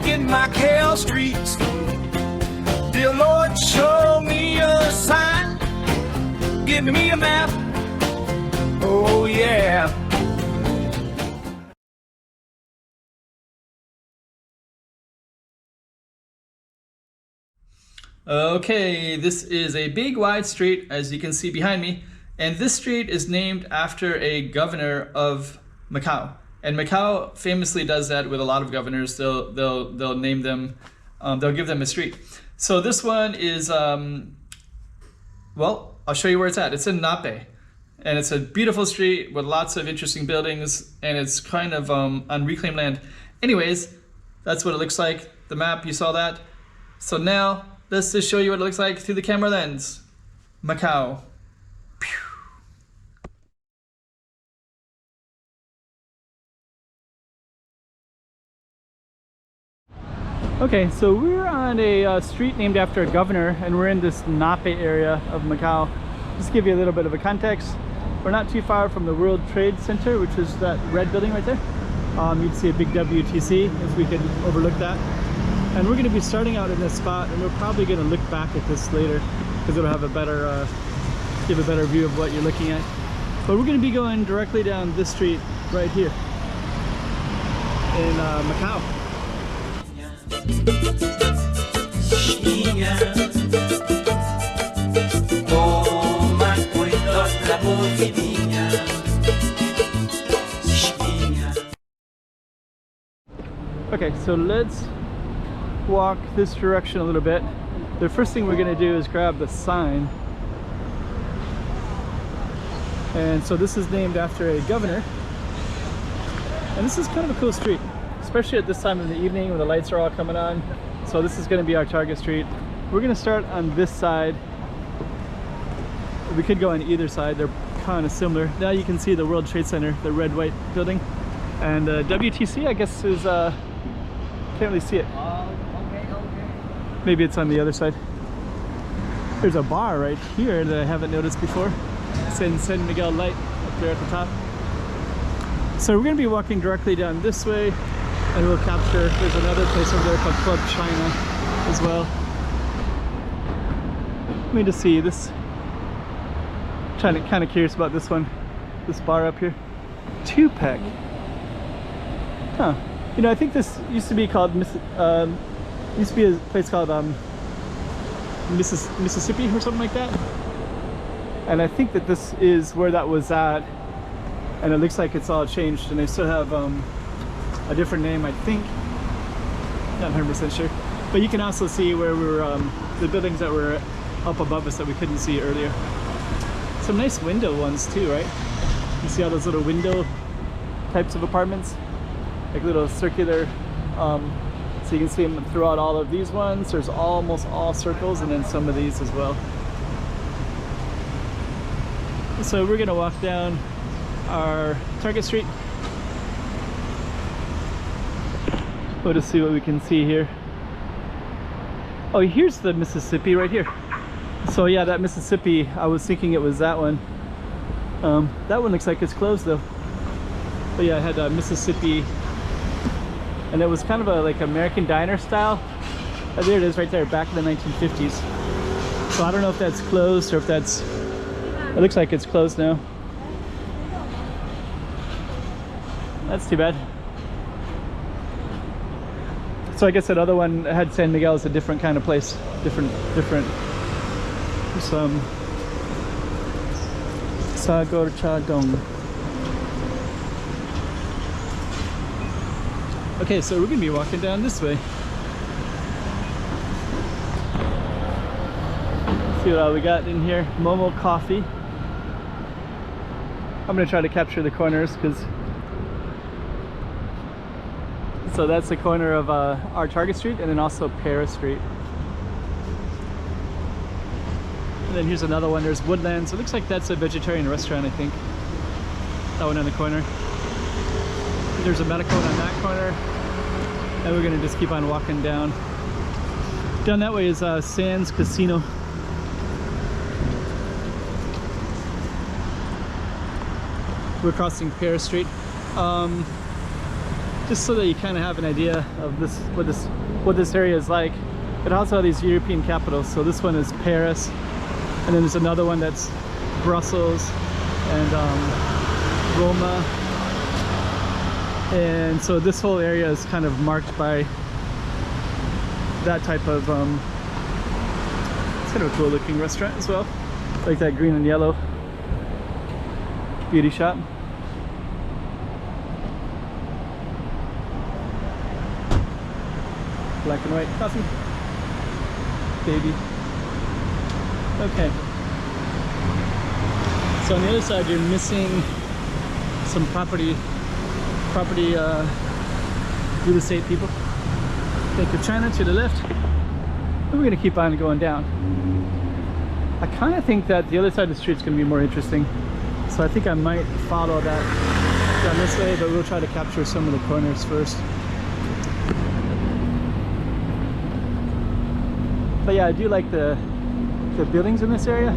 Walking Macau Streets. Dear Lord, show me a sign. Give me a map. Oh yeah. Okay, this is a big wide street, as you can see behind me, and this street is named after a governor of Macau. And Macau famously does that with a lot of governors. They'll name them, they'll give them a street. So this one is, well, I'll show you where it's at. It's in NAPE, and it's a beautiful street with lots of interesting buildings, and it's kind of on reclaimed land. Anyways, that's what it looks like. The map, you saw that. So now, let's just show you what it looks like through the camera lens. Macau. Okay, so we're on a street named after a governor, and we're in this NAPE area of Macau. Just to give you a little bit of a context, we're not too far from the World Trade Center, which is that red building right there. You'd see a big WTC if we could overlook that. And we're going to be starting out in this spot, and we're probably going to look back at this later because it'll have a better, give a better view of what you're looking at. But we're going to be going directly down this street right here in Macau. Okay, so let's walk this direction a little bit. The first thing we're going to do is grab the sign. And so this is named after a governor. And this is kind of a cool street, especially at this time of the evening when the lights are all coming on. So this is going to be our target street. We're going to start on this side. We could go on either side. They're kind of similar. Now you can see the World Trade Center, the red-white building. And WTC, I guess, is, can't really see it. Maybe it's on the other side. There's a bar right here that I haven't noticed before. San Miguel light up there at the top. So we're going to be walking directly down this way, and we'll capture, there's another place over there called Club China as well. Let me just see this. Kind of curious about this one, this bar up here. Tupac. Huh. You know, I think this used to be called used to be a place called Mississippi or something like that. And I think that this is where that was at. And it looks like it's all changed, and they still have a different name, I think. Not 100% sure. But you can also see where we were, the buildings that were up above us that we couldn't see earlier. Some nice window ones too, right? You see all those little window types of apartments? Like little circular, so you can see them throughout all of these ones. There's almost all circles, and then some of these as well. So we're gonna walk down our target street. We'll just see what we can see here. Oh, here's the Mississippi right here. So yeah, that Mississippi, I was thinking it was that one. That one looks like it's closed though. But yeah, I had Mississippi, and it was kind of a like American diner style. Oh, there it is right there, back in the 1950s. So I don't know if that's closed or if that's, it looks like it's closed now. That's too bad. So I guess that other one had San Miguel is a different kind of place. Different. Some Sagor Chadong. Okay, so we're gonna be walking down this way. See what all we got in here. Momo coffee. I'm gonna try to capture the corners because. So that's the corner of our Target Street, and then also Paris Street. And then here's another one. There's Woodlands. It looks like that's a vegetarian restaurant, I think. That one on the corner. There's a medical one on that corner. And we're gonna just keep on walking down. Down that way is Sands Casino. We're crossing Paris Street. just so that you kind of have an idea of what this area is like. It also has these European capitals. So this one is Paris, and then there's another one that's Brussels and Roma. And so this whole area is kind of marked by that type of it's kind of a cool looking restaurant as well, like that green and yellow beauty shop. Black and white coffee, baby. Okay, so on the other side you're missing some property real estate people. Think of China to the left, and we're gonna keep on going down. I kind of think that the other side of the street is gonna be more interesting, so I think I might follow that down this way, but we'll try to capture some of the corners first. But yeah, I do like the buildings in this area.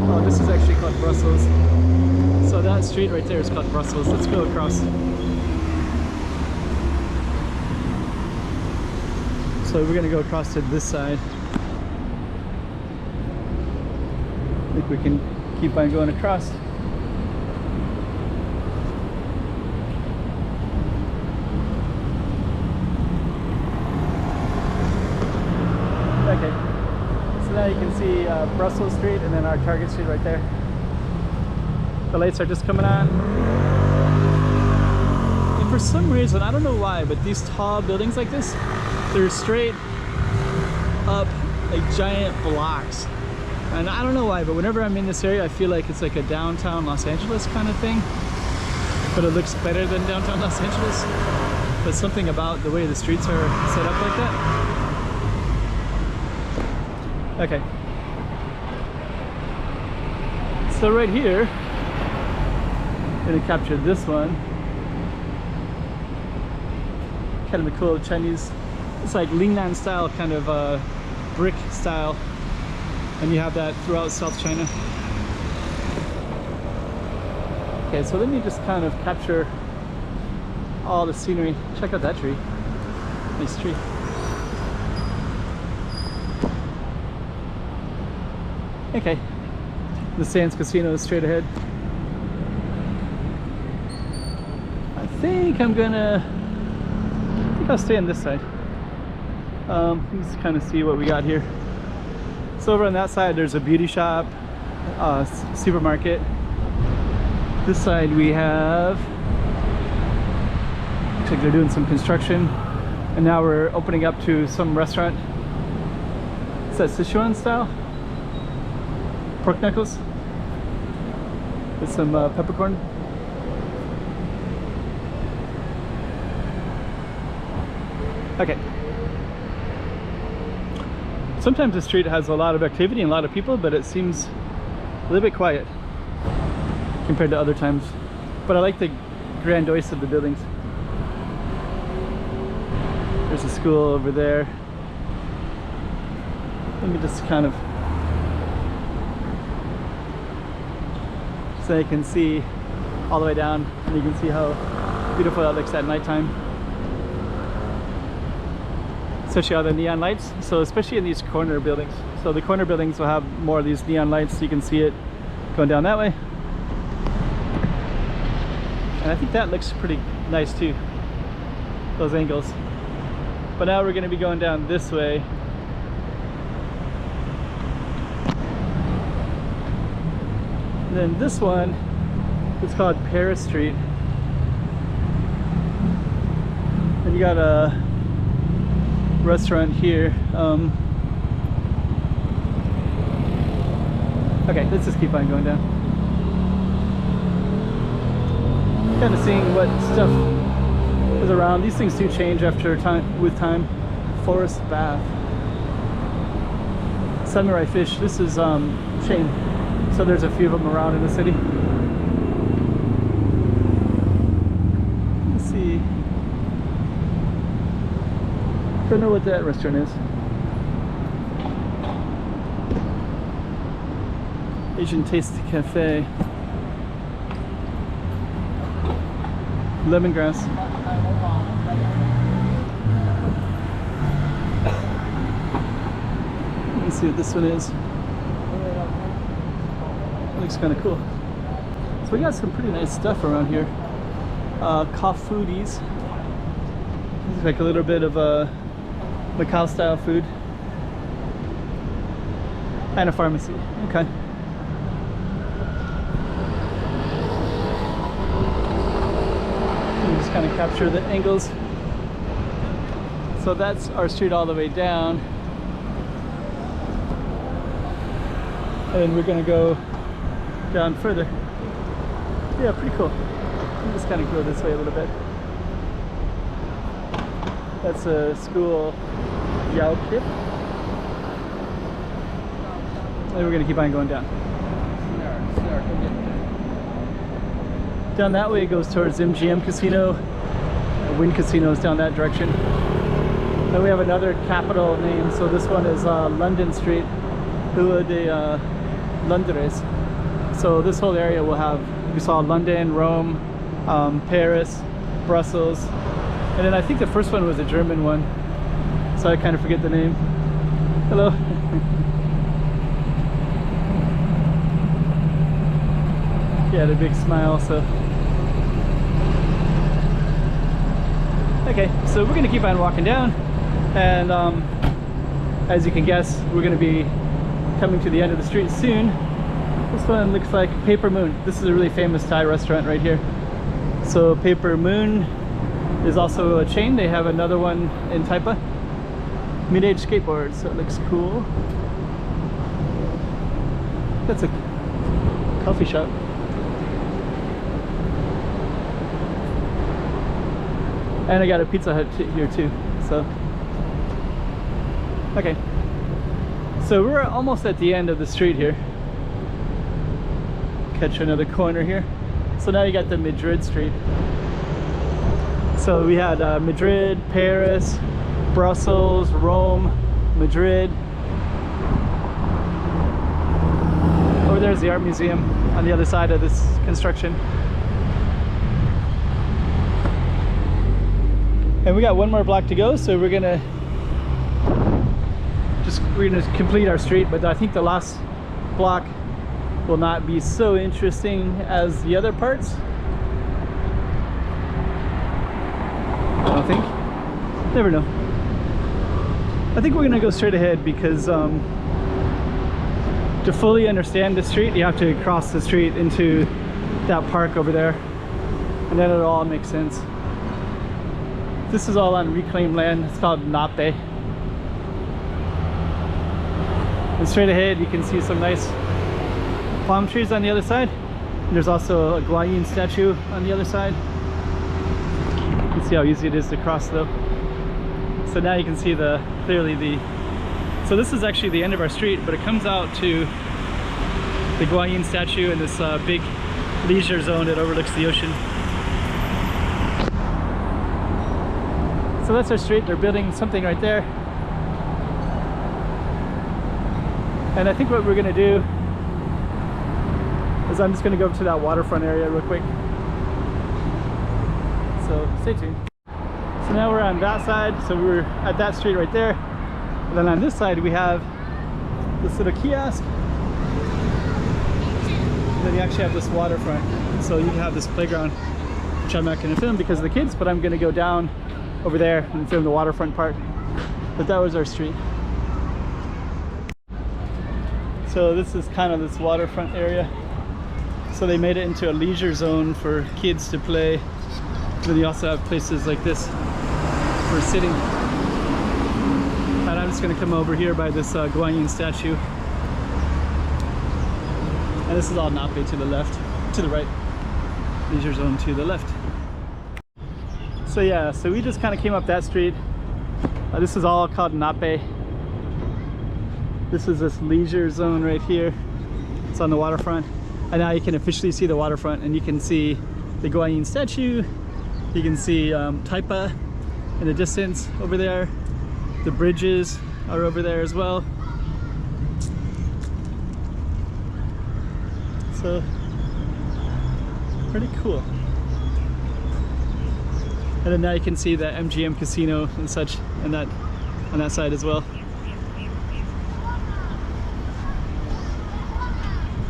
Oh, this is actually called Brussels. So that street right there is called Brussels. Let's go across. So we're gonna go across to this side. I think we can keep on going across. Okay, so now you can see Brussels Street and then our Target Street right there. The lights are just coming on. And for some reason, I don't know why, but these tall buildings like this, they're straight up like giant blocks. And I don't know why, but whenever I'm in this area, I feel like it's like a downtown Los Angeles kind of thing. But it looks better than downtown Los Angeles. But something about the way the streets are set up like that. Okay. So right here, I'm gonna capture this one. Kind of a cool Chinese, it's like Lingnan style, kind of brick style. And you have that throughout South China. Okay, so let me just kind of capture all the scenery. Check out that tree. Nice tree. Okay, the Sands Casino is straight ahead. I think I'll stay on this side. Let's kind of see what we got here. So over on that side, there's a beauty shop, supermarket. This side we have, looks like they're doing some construction, and now we're opening up to some restaurant. Is that Sichuan style? Pork knuckles with some peppercorn. Okay. Sometimes the street has a lot of activity and a lot of people, but it seems a little bit quiet compared to other times. But I like the grandiose of the buildings. There's a school over there. Let me just kind of, so you can see all the way down, and you can see how beautiful that looks at nighttime. Especially all the neon lights. So especially in these corner buildings. So the corner buildings will have more of these neon lights, so you can see it going down that way. And I think that looks pretty nice too, those angles. But now we're going to be going down this way. And then this one is called Paris Street. And you got a restaurant here. Okay, let's just keep on going down. Kind of seeing what stuff is around. These things do change after time, with time. Forest Bath. Samurai Fish. This is chain. So there's a few of them around in the city. Let's see. Don't know what that restaurant is. Asian Taste Cafe. Lemongrass. Let me see what this one is. Looks kind of cool. So we got some pretty nice stuff around here. Cough foodies. It's like a little bit of a Macau style food. And a pharmacy. Okay. Just kind of capture the angles. So that's our street all the way down. And we're gonna go down further. Yeah, pretty cool. I'm just kind of go this way a little bit. That's a school Yao Kip. And we're gonna keep on going down. Down that way it goes towards MGM Casino. Wind Casino is down that direction. Then we have another capital name. So this one is London Street, Rua de Londres. So this whole area will have, we saw London, Rome, Paris, Brussels, and then I think the first one was a German one. So I kind of forget the name. Hello. She had a big smile, so. Okay, so we're gonna keep on walking down, and as you can guess, we're gonna be coming to the end of the street soon. This one looks like Paper Moon. This is a really famous Thai restaurant right here. So Paper Moon is also a chain. They have another one in Taipa. Mid-age skateboard, so it looks cool. That's a coffee shop. And I got a Pizza Hut here too, so. Okay. So we're almost at the end of the street here. Catch another corner here. So now you got the Madrid street. So we had Madrid, Paris, Brussels, Rome, Madrid. Over there's the art museum on the other side of this construction. And we got one more block to go, so we're gonna complete our street, but I think the last block will not be so interesting as the other parts. I don't think. Never know. I think we're gonna go straight ahead because to fully understand the street, you have to cross the street into that park over there, and then it'll all make sense. This is all on reclaimed land. It's called NAPE. And straight ahead you can see some nice palm trees on the other side. And there's also a Guanyin statue on the other side. You can see how easy it is to cross though. So now you can see clearly so this is actually the end of our street, but it comes out to the Guanyin statue and this big leisure zone that overlooks the ocean. So that's our street. They're building something right there. And I think what we're gonna do is I'm just gonna go to that waterfront area real quick. So stay tuned. So now we're on that side. So we're at that street right there. And then on this side we have this little kiosk. And then you actually have this waterfront. So you can have this playground, which I'm not gonna film because of the kids, but I'm gonna go down over there and film the waterfront part. But that was our street. So this is kind of this waterfront area. So they made it into a leisure zone for kids to play. Then you also have places like this for sitting. And I'm just gonna come over here by this Guanyin statue. And this is all NAPE to the left, to the right. Leisure zone to the left. So yeah, so we just kind of came up that street. This is all called NAPE. This is this leisure zone right here. It's on the waterfront. And now you can officially see the waterfront, and you can see the Guanyin statue. You can see Taipa in the distance over there. The bridges are over there as well. So, pretty cool. And then now you can see the MGM casino and such on that side as well.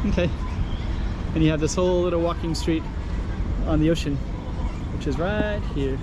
Okay, and you have this whole little walking street on the ocean, which is right here.